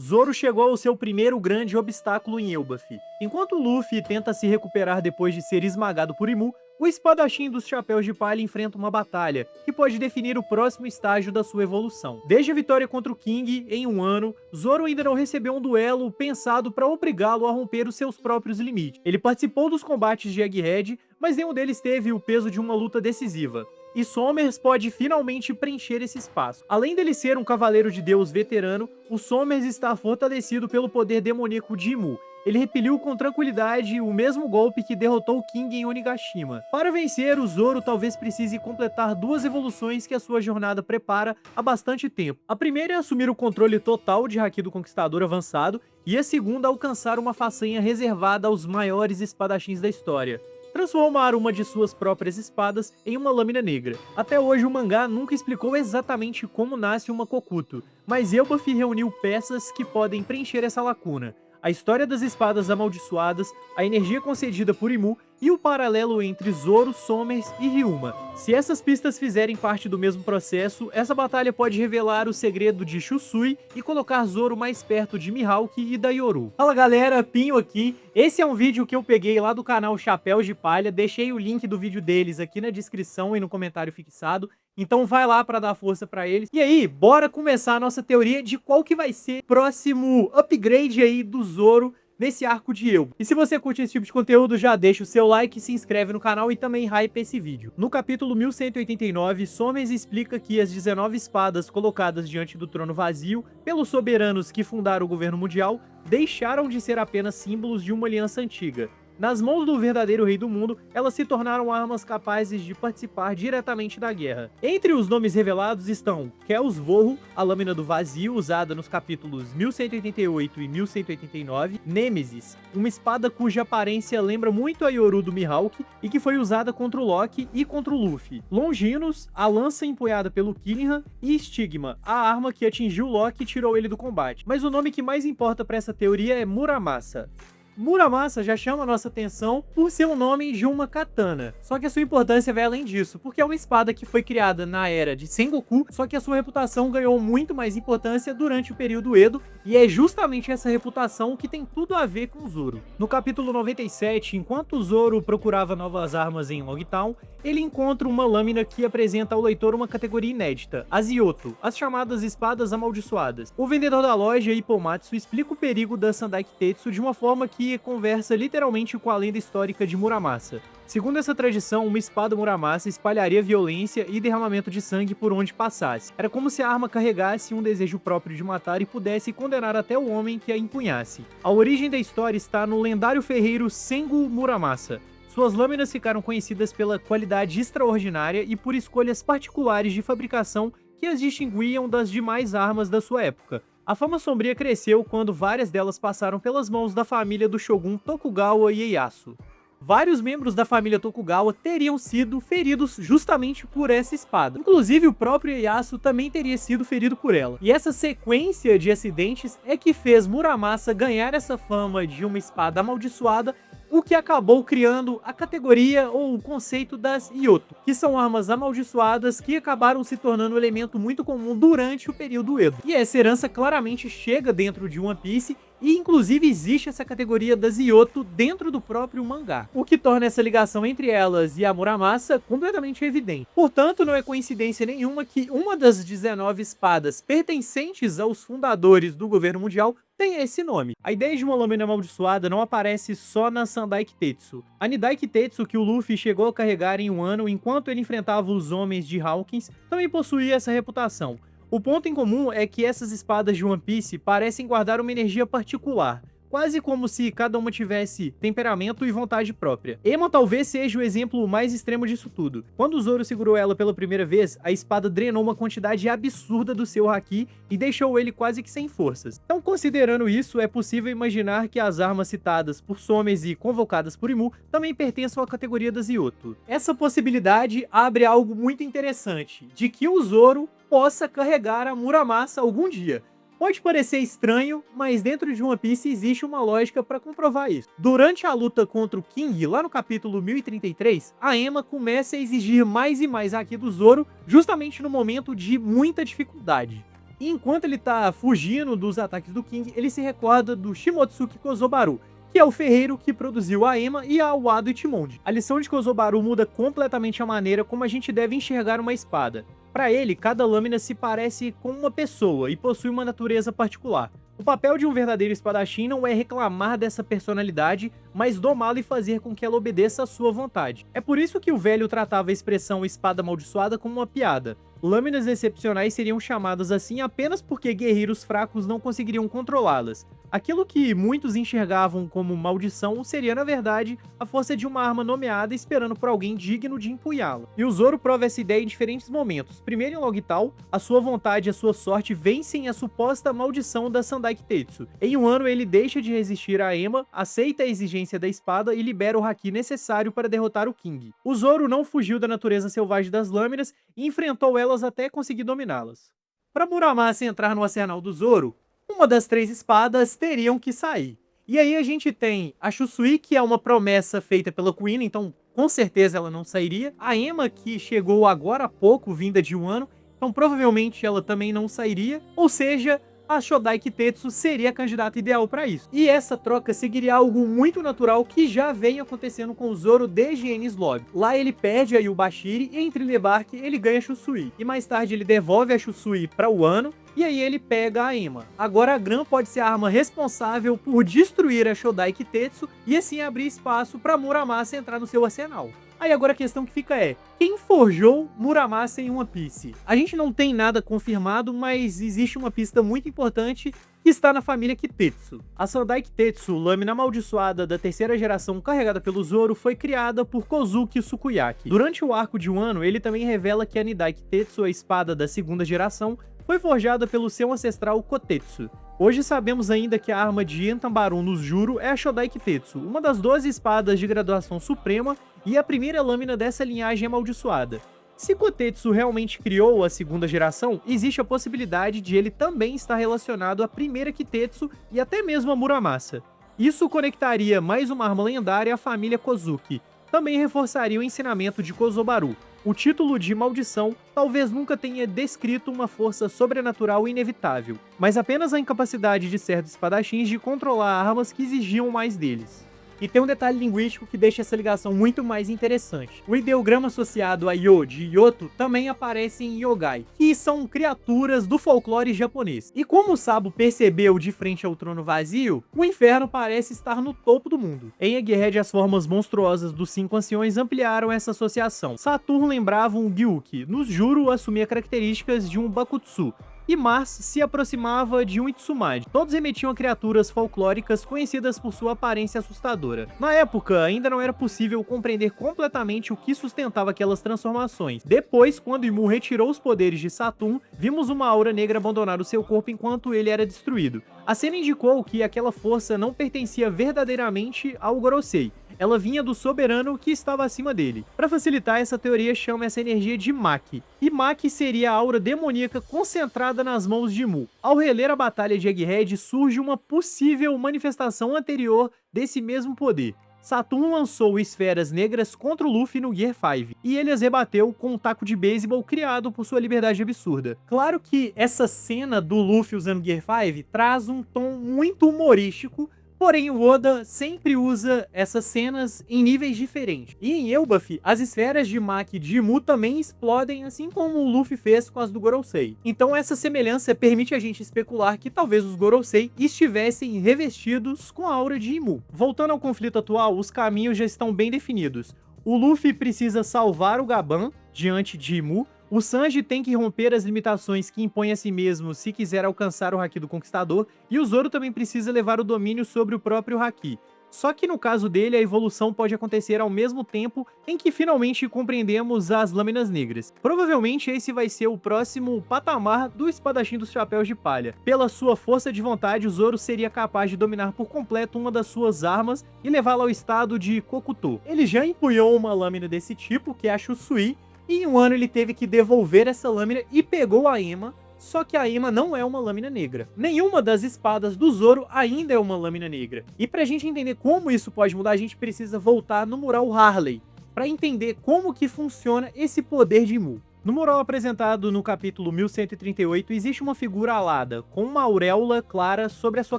Zoro chegou ao seu primeiro grande obstáculo em Elbaf. Enquanto Luffy tenta se recuperar depois de ser esmagado por Imu, o espadachim dos Chapéus de Palha enfrenta uma batalha que pode definir o próximo estágio da sua evolução. Desde a vitória contra o King em um ano, Zoro ainda não recebeu um duelo pensado para obrigá-lo a romper os seus próprios limites. Ele participou dos combates de Egghead, mas nenhum deles teve o peso de uma luta decisiva. E Somers pode finalmente preencher esse espaço. Além dele ser um cavaleiro de Deus veterano, o Somers está fortalecido pelo poder demoníaco de Imu. Ele repeliu com tranquilidade o mesmo golpe que derrotou o King em Onigashima. Para vencer, o Zoro talvez precise completar duas evoluções que a sua jornada prepara há bastante tempo. A primeira é assumir o controle total de Haki do Conquistador avançado, e a segunda alcançar uma façanha reservada aos maiores espadachins da história: transformar uma de suas próprias espadas em uma lâmina negra. Até hoje o mangá nunca explicou exatamente como nasce uma Kokuto, mas Elbaf reuniu peças que podem preencher essa lacuna: a história das espadas amaldiçoadas, a energia concedida por Imu e o paralelo entre Zoro, Somers e Ryuma. Se essas pistas fizerem parte do mesmo processo, essa batalha pode revelar o segredo de Shusui e colocar Zoro mais perto de Mihawk e da Yoru. Fala galera, Pinho aqui. Esse é um vídeo que eu peguei lá do canal Chapéus de Palha, deixei o link do vídeo deles aqui na descrição e no comentário fixado. Então vai lá pra dar força pra eles. E aí, bora começar a nossa teoria de qual que vai ser o próximo upgrade aí do Zoro nesse arco de Elbaf. E se você curte esse tipo de conteúdo, já deixa o seu like, se inscreve no canal e também hype esse vídeo. No capítulo 1189, Somers explica que as 19 espadas colocadas diante do trono vazio pelos soberanos que fundaram o governo mundial deixaram de ser apenas símbolos de uma aliança antiga. Nas mãos do verdadeiro rei do mundo, elas se tornaram armas capazes de participar diretamente da guerra. Entre os nomes revelados estão Kel's Vorro, a lâmina do vazio usada nos capítulos 1188 e 1189, Nêmesis, uma espada cuja aparência lembra muito a Yoru do Mihawk e que foi usada contra o Loki e contra o Luffy, Longinus, a lança empunhada pelo Killingham, e Stigma, a arma que atingiu Loki e tirou ele do combate. Mas o nome que mais importa para essa teoria é Muramasa. Muramasa já chama a nossa atenção por ser o nome de uma katana, só que a sua importância vai além disso, porque é uma espada que foi criada na era de Sengoku, só que a sua reputação ganhou muito mais importância durante o período Edo, e é justamente essa reputação que tem tudo a ver com o Zoro. No capítulo 97, enquanto o Zoro procurava novas armas em Logtown, ele encontra uma lâmina que apresenta ao leitor uma categoria inédita, as Yoto, as chamadas espadas amaldiçoadas. O vendedor da loja, Ippomatsu, explica o perigo da Sandai Kitetsu de uma forma que conversa literalmente com a lenda histórica de Muramasa. Segundo essa tradição, uma espada Muramasa espalharia violência e derramamento de sangue por onde passasse. Era como se a arma carregasse um desejo próprio de matar e pudesse condenar até o homem que a empunhasse. A origem da história está no lendário ferreiro Sengu Muramasa. Suas lâminas ficaram conhecidas pela qualidade extraordinária e por escolhas particulares de fabricação que as distinguiam das demais armas da sua época. A fama sombria cresceu quando várias delas passaram pelas mãos da família do Shogun Tokugawa Ieyasu. Vários membros da família Tokugawa teriam sido feridos justamente por essa espada. Inclusive, o próprio Ieyasu também teria sido ferido por ela. E essa sequência de acidentes é que fez Muramasa ganhar essa fama de uma espada amaldiçoada, o que acabou criando a categoria ou o conceito das Yoto, que são armas amaldiçoadas que acabaram se tornando um elemento muito comum durante o período Edo. E essa herança claramente chega dentro de One Piece, e inclusive existe essa categoria das Yoto dentro do próprio mangá, o que torna essa ligação entre elas e a Muramasa completamente evidente. Portanto, não é coincidência nenhuma que uma das 19 espadas pertencentes aos fundadores do governo mundial tem esse nome. A ideia de uma lâmina amaldiçoada não aparece só na Sandai Kitetsu. A Nidai Kitetsu, que o Luffy chegou a carregar em um ano enquanto ele enfrentava os homens de Hawkins, também possuía essa reputação. O ponto em comum é que essas espadas de One Piece parecem guardar uma energia particular, quase como se cada uma tivesse temperamento e vontade própria. Ema talvez seja o exemplo mais extremo disso tudo. Quando o Zoro segurou ela pela primeira vez, a espada drenou uma quantidade absurda do seu haki e deixou ele quase que sem forças. Então, considerando isso, é possível imaginar que as armas citadas por Somers e convocadas por Imu também pertençam à categoria das Yoto. Essa possibilidade abre algo muito interessante, de que o Zoro possa carregar a Muramasa algum dia. Pode parecer estranho, mas dentro de One Piece existe uma lógica para comprovar isso. Durante a luta contra o King, lá no capítulo 1033, a Ema começa a exigir mais e mais haki do Zoro, justamente no momento de muita dificuldade. E enquanto ele tá fugindo dos ataques do King, ele se recorda do Shimotsuki Kozobaru, que é o ferreiro que produziu a Ema e a Wado Ichimonji. A lição de Kozobaru muda completamente a maneira como a gente deve enxergar uma espada. Para ele, cada lâmina se parece com uma pessoa e possui uma natureza particular. O papel de um verdadeiro espadachim não é reclamar dessa personalidade, mas domá-la e fazer com que ela obedeça à sua vontade. É por isso que o velho tratava a expressão espada amaldiçoada como uma piada. Lâminas excepcionais seriam chamadas assim apenas porque guerreiros fracos não conseguiriam controlá-las. Aquilo que muitos enxergavam como maldição seria, na verdade, a força de uma arma nomeada esperando por alguém digno de empunhá-la. E o Zoro prova essa ideia em diferentes momentos. Primeiro em Logital, a sua vontade e a sua sorte vencem a suposta maldição da Sandai Kitetsu. Em um ano, ele deixa de resistir a Ema, aceita a exigência da espada e libera o haki necessário para derrotar o King. O Zoro não fugiu da natureza selvagem das lâminas e enfrentou elas até conseguir dominá-las. Para Muramasa entrar no arsenal do Zoro, uma das 3 espadas teriam que sair. E aí a gente tem a Shusui, que é uma promessa feita pela Queen, então com certeza ela não sairia. A Ema, que chegou agora há pouco, vinda de um ano, então provavelmente ela também não sairia. Ou seja, a Shodai Kitetsu seria a candidata ideal para isso. E essa troca seguiria algo muito natural que já vem acontecendo com o Zoro desde Enies Lobby. Lá ele perde a Yubashiri e em Thriller Bark ele ganha a Shusui. E mais tarde ele devolve a Shusui para o Wano. E aí ele pega a Ema. Agora a Gran pode ser a arma responsável por destruir a Shodai Kitetsu e assim abrir espaço para Muramasa entrar no seu arsenal. Aí agora a questão que fica é, quem forjou Muramasa em One Piece? A gente não tem nada confirmado, mas existe uma pista muito importante que está na família Kitetsu. A Sandai Kitetsu, lâmina amaldiçoada da 3ª geração carregada pelo Zoro, foi criada por Kozuki Sukuyaki. Durante o arco de Wano, ele também revela que a Nidai Kitetsu, a espada da 2ª geração, foi forjada pelo seu ancestral Kotetsu. Hoje sabemos ainda que a arma de Entambaru nos Juro é a Shodai Kitetsu, uma das 12 espadas de graduação suprema e a primeira lâmina dessa linhagem amaldiçoada. Se Kotetsu realmente criou a 2ª geração, existe a possibilidade de ele também estar relacionado à primeira Kitetsu e até mesmo a Muramasa. Isso conectaria mais uma arma lendária à família Kozuki. Também reforçaria o ensinamento de Kozobaru. O título de maldição talvez nunca tenha descrito uma força sobrenatural inevitável, mas apenas a incapacidade de certos espadachins de controlar armas que exigiam mais deles. E tem um detalhe linguístico que deixa essa ligação muito mais interessante. O ideograma associado a Yo de Yoto também aparece em Yogai, que são criaturas do folclore japonês. E como o Sabo percebeu de frente ao trono vazio, o inferno parece estar no topo do mundo. Em Egghead, as formas monstruosas dos 5 anciões ampliaram essa associação. Saturno lembrava um Gyuki, nos Juro assumia características de um Bakutsu, e Mars se aproximava de um Itsumade. Todos remetiam a criaturas folclóricas conhecidas por sua aparência assustadora. Na época, ainda não era possível compreender completamente o que sustentava aquelas transformações. Depois, quando Imu retirou os poderes de Saturn, vimos uma aura negra abandonar o seu corpo enquanto ele era destruído. A cena indicou que aquela força não pertencia verdadeiramente ao Gorosei. Ela vinha do soberano que estava acima dele. Para facilitar, essa teoria chama essa energia de Maki. E Maki seria a aura demoníaca concentrada nas mãos de Mu. Ao reler a batalha de Egghead, surge uma possível manifestação anterior desse mesmo poder. Saturn lançou esferas negras contra o Luffy no Gear 5, e ele as rebateu com um taco de beisebol criado por sua liberdade absurda. Claro que essa cena do Luffy usando Gear 5 traz um tom muito humorístico, porém o Oda sempre usa essas cenas em níveis diferentes. E em Elbaf, as esferas de Maki de Imu também explodem, assim como o Luffy fez com as do Gorosei. Então essa semelhança permite a gente especular que talvez os Gorosei estivessem revestidos com a aura de Imu. Voltando ao conflito atual, os caminhos já estão bem definidos. O Luffy precisa salvar o Gaban diante de Imu. O Sanji tem que romper as limitações que impõe a si mesmo se quiser alcançar o Haki do Conquistador, e o Zoro também precisa levar o domínio sobre o próprio Haki. Só que no caso dele, a evolução pode acontecer ao mesmo tempo em que finalmente compreendemos as Lâminas Negras. Provavelmente esse vai ser o próximo patamar do espadachim dos Chapéus de Palha. Pela sua força de vontade, o Zoro seria capaz de dominar por completo uma das suas armas e levá-la ao estado de Kokuto. Ele já empunhou uma lâmina desse tipo, que é a Shusui, e em um ano ele teve que devolver essa lâmina e pegou a Ema, só que a Ema não é uma lâmina negra. Nenhuma das espadas do Zoro ainda é uma lâmina negra. E pra gente entender como isso pode mudar, a gente precisa voltar no mural Harley, pra entender como que funciona esse poder de Imu. No mural apresentado no capítulo 1138, existe uma figura alada, com uma auréola clara sobre a sua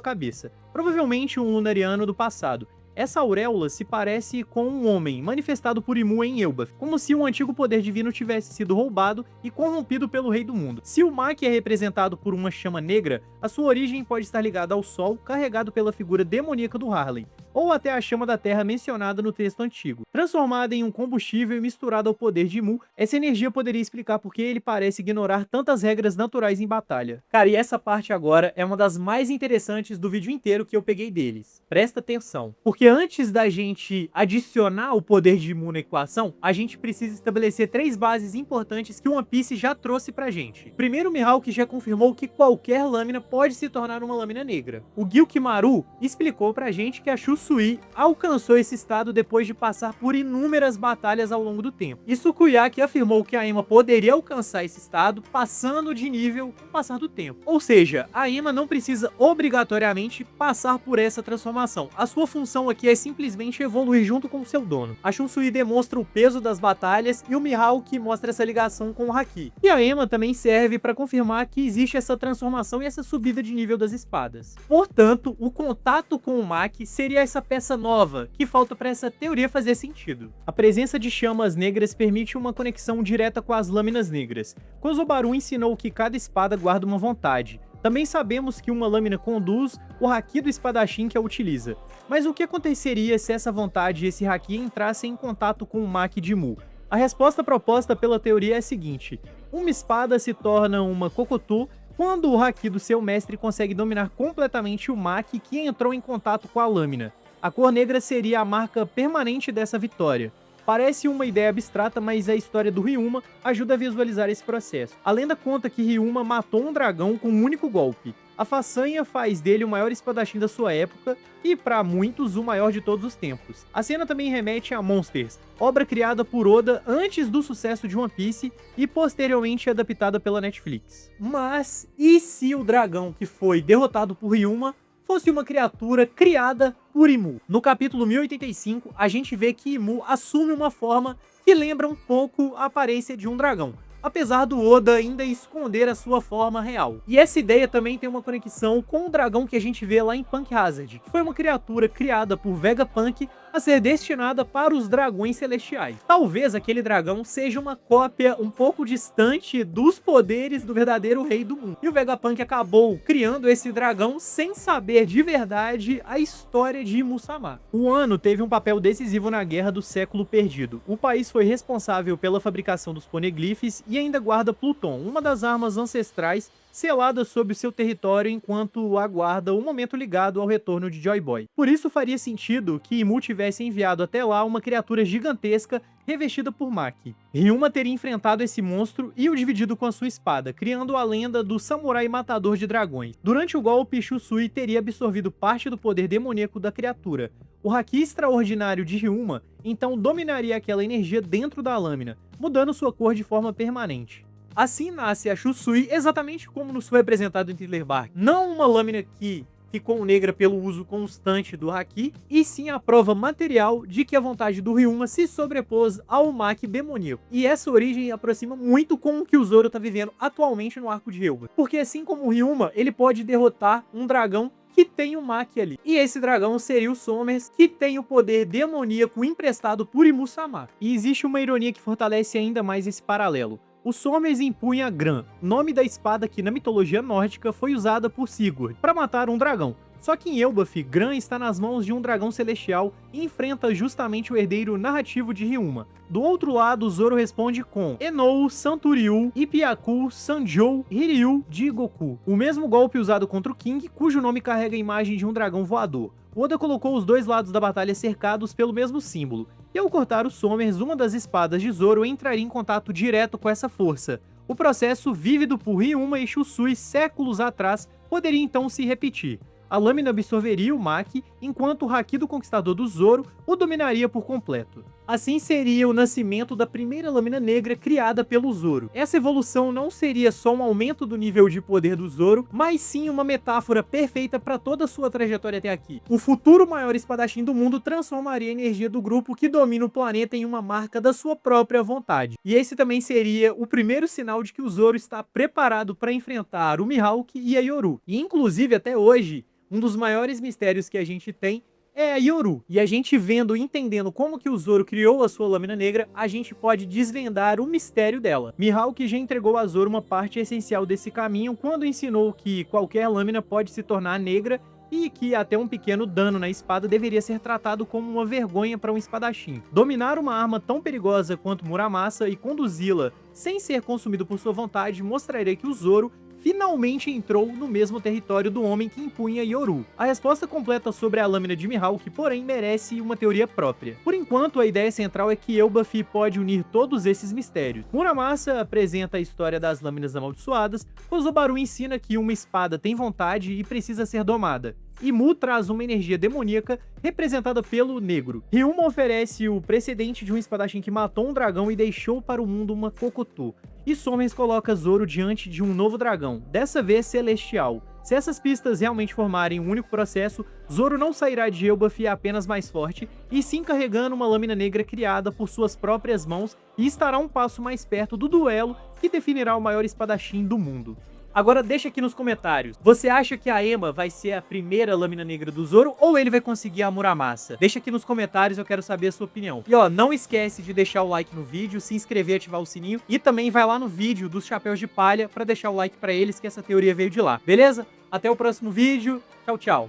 cabeça, provavelmente um Lunariano do passado. Essa auréola se parece com um homem, manifestado por Imu em Elbaf, como se um antigo poder divino tivesse sido roubado e corrompido pelo Rei do Mundo. Se o Maki é representado por uma chama negra, a sua origem pode estar ligada ao Sol, carregado pela figura demoníaca do Harley, ou até a chama da Terra mencionada no texto antigo. Transformada em um combustível e misturada ao poder de Imu, essa energia poderia explicar por que ele parece ignorar tantas regras naturais em batalha. Cara, e essa parte agora é uma das mais interessantes do vídeo inteiro que eu peguei deles. Presta atenção, porque antes da gente adicionar o poder de Imu na equação, a gente precisa estabelecer 3 bases importantes que o One Piece já trouxe pra gente. Primeiro, o Mihawk já confirmou que qualquer lâmina pode se tornar uma lâmina negra. O Gyukimaru explicou pra gente que a Shusui alcançou esse estado depois de passar por inúmeras batalhas ao longo do tempo. E Sukuyaki afirmou que a Ema poderia alcançar esse estado passando de nível com o passar do tempo. Ou seja, a Ema não precisa obrigatoriamente passar por essa transformação. A sua função aqui é simplesmente evoluir junto com o seu dono. A Shusui demonstra o peso das batalhas e o Mihawk mostra essa ligação com o Haki. E a Ema também serve para confirmar que existe essa transformação e essa subida de nível das espadas. Portanto, o contato com o Maki seria essa peça nova, que falta para essa teoria fazer sentido. A presença de chamas negras permite uma conexão direta com as lâminas negras. Kozobaru ensinou que cada espada guarda uma vontade. Também sabemos que uma lâmina conduz o Haki do espadachim que a utiliza. Mas o que aconteceria se essa vontade e esse Haki entrassem em contato com o Maki de Mu? A resposta proposta pela teoria é a seguinte: uma espada se torna uma Kokoto quando o Haki do seu mestre consegue dominar completamente o Maki que entrou em contato com a lâmina. A cor negra seria a marca permanente dessa vitória. Parece uma ideia abstrata, mas a história do Ryuma ajuda a visualizar esse processo. A lenda conta que Ryuma matou um dragão com um único golpe. A façanha faz dele o maior espadachim da sua época e, para muitos, o maior de todos os tempos. A cena também remete a Monsters, obra criada por Oda antes do sucesso de One Piece e posteriormente adaptada pela Netflix. Mas e se o dragão que foi derrotado por Ryuma fosse uma criatura criada por Imu? No capítulo 1085, a gente vê que Imu assume uma forma que lembra um pouco a aparência de um dragão, apesar do Oda ainda esconder a sua forma real. E essa ideia também tem uma conexão com o dragão que a gente vê lá em Punk Hazard, que foi uma criatura criada por Vegapunk a ser destinada para os dragões celestiais. Talvez aquele dragão seja uma cópia um pouco distante dos poderes do verdadeiro rei do mundo. E o Vegapunk acabou criando esse dragão sem saber de verdade a história de Imu-sama. O Wano teve um papel decisivo na Guerra do Século Perdido. O país foi responsável pela fabricação dos poneglyphs e ainda guarda Pluton, uma das armas ancestrais selada sob o seu território enquanto aguarda o momento ligado ao retorno de Joy Boy. Por isso faria sentido que Imu tivesse enviado até lá uma criatura gigantesca revestida por Maki. Ryuma teria enfrentado esse monstro e o dividido com a sua espada, criando a lenda do samurai matador de dragões. Durante o golpe, Shusui teria absorvido parte do poder demoníaco da criatura. O Haki extraordinário de Ryuma então dominaria aquela energia dentro da lâmina, mudando sua cor de forma permanente. Assim nasce a Shusui exatamente como nos foi representado em Thriller Bark. Não uma lâmina que ficou negra pelo uso constante do Haki, e sim a prova material de que a vontade do Ryuma se sobrepôs ao Maki demoníaco. E essa origem aproxima muito com o que o Zoro está vivendo atualmente no arco de Elbaf. Porque assim como o Ryuma, ele pode derrotar um dragão que tem o Maki ali. E esse dragão seria o Somers, que tem o poder demoníaco emprestado por Imu-sama. E existe uma ironia que fortalece ainda mais esse paralelo. O Somers empunha Gran, nome da espada que na mitologia nórdica foi usada por Sigurd para matar um dragão. Só que em Elbaf, Gran está nas mãos de um dragão celestial e enfrenta justamente o herdeiro narrativo de Ryuma. Do outro lado, Zoro responde com Enou, Santuryu, Ipyaku, Sanjou, Hiryu, Jigoku. O mesmo golpe usado contra o King, cujo nome carrega a imagem de um dragão voador. Oda colocou os dois lados da batalha cercados pelo mesmo símbolo, e ao cortar o Somers, uma das espadas de Zoro entraria em contato direto com essa força. O processo vívido por Ryuma e Shusui séculos atrás poderia então se repetir. A lâmina absorveria o Maki, enquanto o Haki do Conquistador do Zoro o dominaria por completo. Assim seria o nascimento da primeira lâmina negra criada pelo Zoro. Essa evolução não seria só um aumento do nível de poder do Zoro, mas sim uma metáfora perfeita para toda a sua trajetória até aqui. O futuro maior espadachim do mundo transformaria a energia do grupo que domina o planeta em uma marca da sua própria vontade. E esse também seria o primeiro sinal de que o Zoro está preparado para enfrentar o Mihawk e a Yoru. E inclusive até hoje, um dos maiores mistérios que a gente tem é a Yoru. E a gente vendo e entendendo como que o Zoro criou a sua lâmina negra, a gente pode desvendar o mistério dela. Mihawk já entregou a Zoro uma parte essencial desse caminho quando ensinou que qualquer lâmina pode se tornar negra e que até um pequeno dano na espada deveria ser tratado como uma vergonha para um espadachim. Dominar uma arma tão perigosa quanto Muramasa e conduzi-la sem ser consumido por sua vontade mostraria que o Zoro finalmente entrou no mesmo território do homem que impunha Yoru. A resposta completa sobre a lâmina de Mihawk, porém, merece uma teoria própria. Por enquanto, a ideia central é que Elbaf pode unir todos esses mistérios. Muramasa apresenta a história das lâminas amaldiçoadas, Kozobaru ensina que uma espada tem vontade e precisa ser domada. E Mu traz uma energia demoníaca representada pelo negro. Ryuma oferece o precedente de um espadachim que matou um dragão e deixou para o mundo uma Kokoto. E Somers coloca Zoro diante de um novo dragão, dessa vez celestial. Se essas pistas realmente formarem um único processo, Zoro não sairá de Elbaf apenas mais forte, e sim carregando uma lâmina negra criada por suas próprias mãos e estará um passo mais perto do duelo que definirá o maior espadachim do mundo. Agora deixa aqui nos comentários, você acha que a Ema vai ser a primeira lâmina negra do Zoro ou ele vai conseguir a Muramasa? Deixa aqui nos comentários, eu quero saber a sua opinião. E ó, não esquece de deixar o like no vídeo, se inscrever e ativar o sininho. E também vai lá no vídeo dos chapéus de palha pra deixar o like pra eles, que essa teoria veio de lá, beleza? Até o próximo vídeo, tchau, tchau.